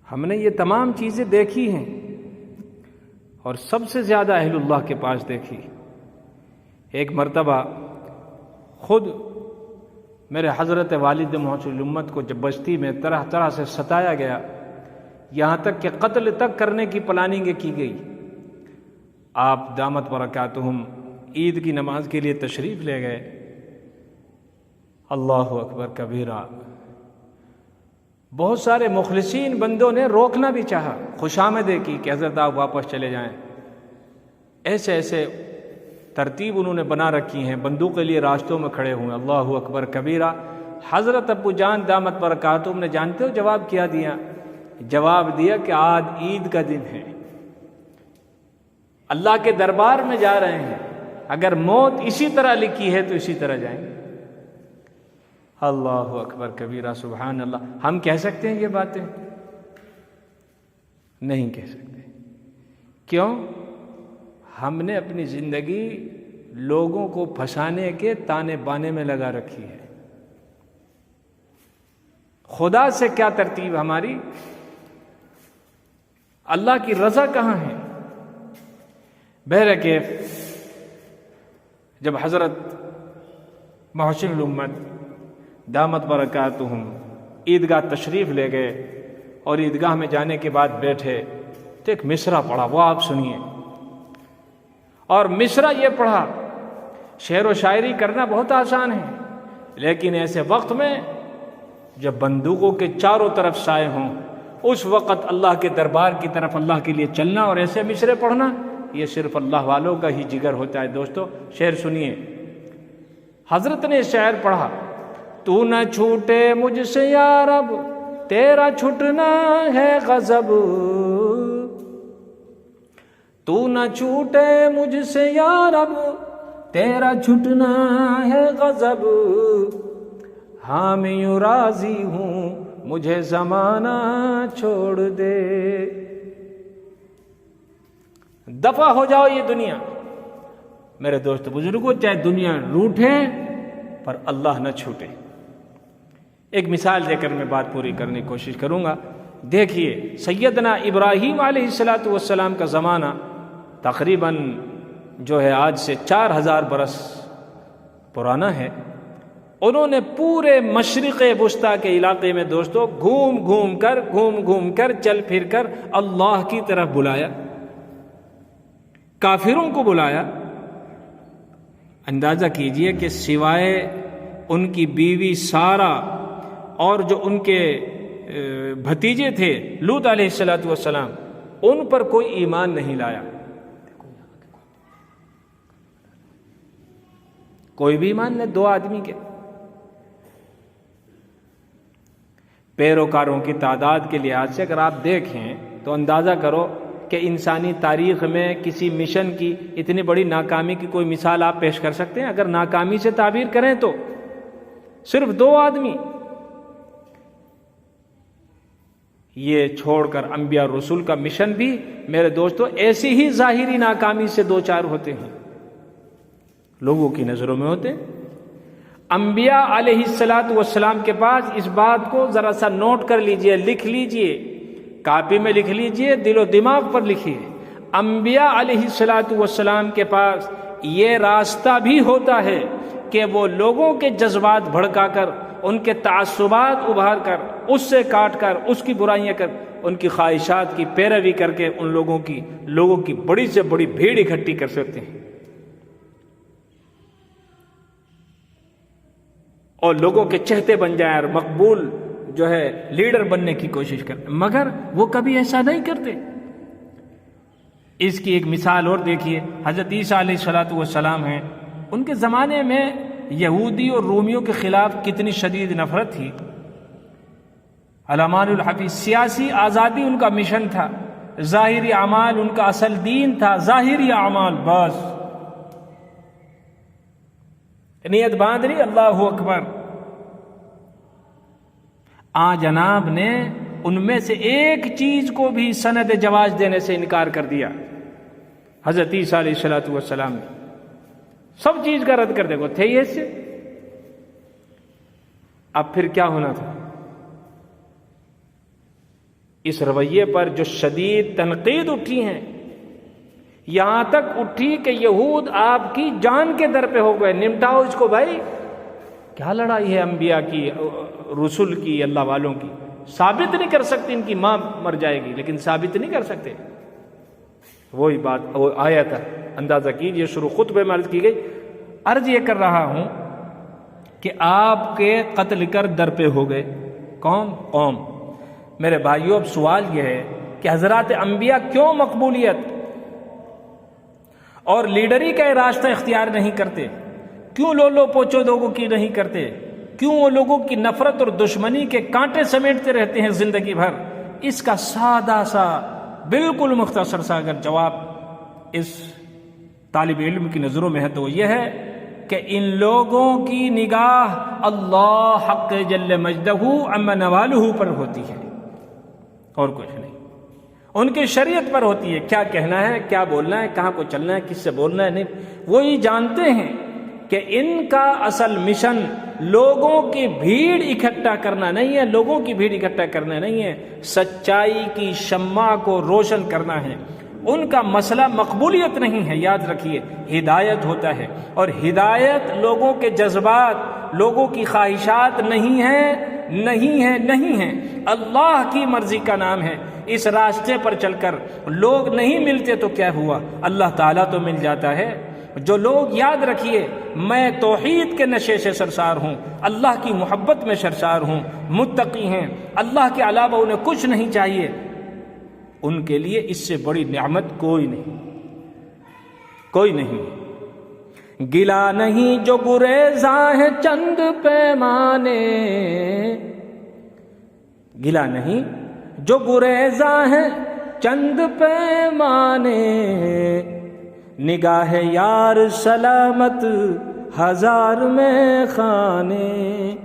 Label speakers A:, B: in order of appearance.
A: ہم نے یہ تمام چیزیں دیکھی ہیں اور سب سے زیادہ اہل اللہ کے پاس دیکھی۔ ایک مرتبہ خود میرے حضرت والد محسن امت کو جب بستی میں طرح طرح سے ستایا گیا، یہاں تک کہ قتل تک کرنے کی پلاننگ کی گئی، آپ دامت برکاتہم عید کی نماز کے لیے تشریف لے گئے۔ اللہ اکبر کبیرہ، بہت سارے مخلصین بندوں نے روکنا بھی چاہا، خوشامدیں کی کہ حضرت آپ واپس چلے جائیں۔ ایسے ایسے ترتیب انہوں نے بنا رکھی ہیں، بندوق کے لیے راستوں میں کھڑے ہوئے۔ اللہ اکبر کبیرہ۔ حضرت ابو جان دامت برکاتہم نے جانتے ہو جواب کیا دیا؟ جواب دیا کہ آج عید کا دن ہے، اللہ کے دربار میں جا رہے ہیں، اگر موت اسی طرح لکھی ہے تو اسی طرح جائیں گے۔ اللہ اکبر کبیرہ، سبحان اللہ۔ ہم کہہ سکتے ہیں یہ باتیں؟ نہیں کہہ سکتے۔ کیوں؟ ہم نے اپنی زندگی لوگوں کو پھنسانے کے تانے بانے میں لگا رکھی ہے۔ خدا سے کیا ترتیب ہماری؟ اللہ کی رضا کہاں ہے؟ بہرکیف جب حضرت محسن الامت دامت برکاتہم عیدگاہ تشریف لے گئے اور عیدگاہ میں جانے کے بعد بیٹھے تو ایک مصرع پڑھا، وہ آپ سنیے۔ اور مصرع یہ پڑھا، شعر و شاعری کرنا بہت آسان ہے، لیکن ایسے وقت میں جب بندوقوں کے چاروں طرف سائے ہوں، اس وقت اللہ کے دربار کی طرف اللہ کے لیے چلنا اور ایسے مصرعے پڑھنا، یہ صرف اللہ والوں کا ہی جگر ہوتا ہے۔ دوستو شعر سنیے۔ حضرت نے شعر پڑھا، تو نہ چھوٹے مجھ سے یا رب تیرا چھٹنا ہے غضب، تو نہ چھوٹے مجھ سے یا رب تیرا چھٹنا ہے غضب، ہاں میں یوں راضی ہوں مجھے زمانہ چھوڑ دے، دفع ہو جاؤ یہ دنیا۔ میرے دوست بزرگوں، چاہے دنیا روٹھے پر اللہ نہ چھوٹے۔ ایک مثال دے کر میں بات پوری کرنے کی کوشش کروں گا۔ دیکھیے، سیدنا ابراہیم علیہ السلام کا زمانہ تقریباً جو ہے آج سے 4000 برس پرانا ہے۔ انہوں نے پورے مشرق وسطیٰ کے علاقے میں دوستو گھوم گھوم کر چل پھر کر اللہ کی طرف بلایا، کافروں کو بلایا۔ اندازہ کیجئے کہ سوائے ان کی بیوی سارہ اور جو ان کے بھتیجے تھے لوط علیہ السلام، ان پر کوئی ایمان نہیں لایا، کوئی بھی ایمان نہیں۔ 2 آدمی کے پیروکاروں کی تعداد کے لحاظ سے اگر آپ دیکھیں تو اندازہ کرو کہ انسانی تاریخ میں کسی مشن کی اتنی بڑی ناکامی کی کوئی مثال آپ پیش کر سکتے ہیں؟ اگر ناکامی سے تعبیر کریں تو صرف 2 آدمی۔ یہ چھوڑ کر انبیاء رسول کا مشن بھی میرے دوستو ایسی ہی ظاہری ناکامی سے 2-4 ہوتے ہیں، لوگوں کی نظروں میں ہوتے۔ انبیاء علیہ السلام کے پاس اس بات کو ذرا سا نوٹ کر لیجئے، لکھ لیجئے، کاپی میں لکھ لیجئے، دل و دماغ پر لکھیے۔ انبیاء علیہ السلام کے پاس یہ راستہ بھی ہوتا ہے کہ وہ لوگوں کے جذبات بھڑکا کر، ان کے تعصبات ابھار کر، اس سے کاٹ کر، اس کی برائیاں کر، ان کی خواہشات کی پیروی کر کے ان لوگوں کی بڑی سے بڑی بھیڑ اکٹھی کر سکتے ہیں اور لوگوں کے چہتے بن جائیں اور مقبول جو ہے لیڈر بننے کی کوشش کرتے، مگر وہ کبھی ایسا نہیں کرتے۔ اس کی ایک مثال اور دیکھیے، حضرت عیسیٰ علیہ السلام ہیں، ان کے زمانے میں یہودی اور رومیوں کے خلاف کتنی شدید نفرت تھی۔ علمان الحفیظ، سیاسی آزادی ان کا مشن تھا، ظاہری اعمال ان کا اصل دین تھا، ظاہری اعمال بس، نیت باندھنی، اللہ اکبر۔ جناب نے ان میں سے ایک چیز کو بھی سند جواز دینے سے انکار کر دیا، حضرت عیسیٰ علیہ السلام نے سب چیز کا رد کر دے گا، تھے یہ سے۔ اب پھر کیا ہونا تھا؟ اس رویے پر جو شدید تنقید اٹھی ہیں، یہاں تک اٹھی کہ یہود آپ کی جان کے در پہ ہو گئے، نمٹاؤ اس کو بھائی، کیا لڑائی ہے انبیاء کی، رسول کی، اللہ والوں کی، ثابت نہیں کر سکتے ان کی ماں مر جائے گی، لیکن ثابت نہیں کر سکتے۔ وہی بات، وہ آیت ہے، اندازہ کیجئے شروع خطبے میں عرض کی گئی۔ عرض یہ کر رہا ہوں کہ آپ کے قتل کر در پہ ہو گئے، کون؟ قوم۔ میرے بھائیوں، اب سوال یہ ہے کہ حضرات انبیاء کیوں مقبولیت اور لیڈری کا راستہ اختیار نہیں کرتے؟ کیوں لولو پوچو لوگوں کی نہیں کرتے؟ کیوں وہ لوگوں کی نفرت اور دشمنی کے کانٹے سمیٹتے رہتے ہیں زندگی بھر؟ اس کا سادہ سا، بالکل مختصر سا اگر جواب اس طالب علم کی نظروں میں ہے تو یہ ہے کہ ان لوگوں کی نگاہ اللہ حق جل مجدہ عم نوالہ پر ہوتی ہے اور کچھ نہیں، ان کی شریعت پر ہوتی ہے، کیا کہنا ہے، کیا بولنا ہے، کہاں کو چلنا ہے، کس سے بولنا ہے، نہیں۔ وہی جانتے ہیں کہ ان کا اصل مشن لوگوں کی بھیڑ اکٹھا کرنا نہیں ہے، لوگوں کی بھیڑ اکٹھا کرنا نہیں ہے، سچائی کی شمع کو روشن کرنا ہے۔ ان کا مسئلہ مقبولیت نہیں ہے، یاد رکھیے، ہدایت ہوتا ہے، اور ہدایت لوگوں کے جذبات، لوگوں کی خواہشات نہیں ہیں، اللہ کی مرضی کا نام ہے۔ اس راستے پر چل کر لوگ نہیں ملتے تو کیا ہوا، اللہ تعالیٰ تو مل جاتا ہے۔ جو لوگ، یاد رکھیے، میں توحید کے نشے سے سرشار ہوں، اللہ کی محبت میں سرشار ہوں، متقی ہیں، اللہ کے علاوہ انہیں کچھ نہیں چاہیے، ان کے لیے اس سے بڑی نعمت کوئی نہیں۔ گلا نہیں جو گریزاں ہیں چند پیمانے، گلا نہیں جو گریزاں ہیں چند پیمانے، نگاہ یار سلامت ہزار میں خانے۔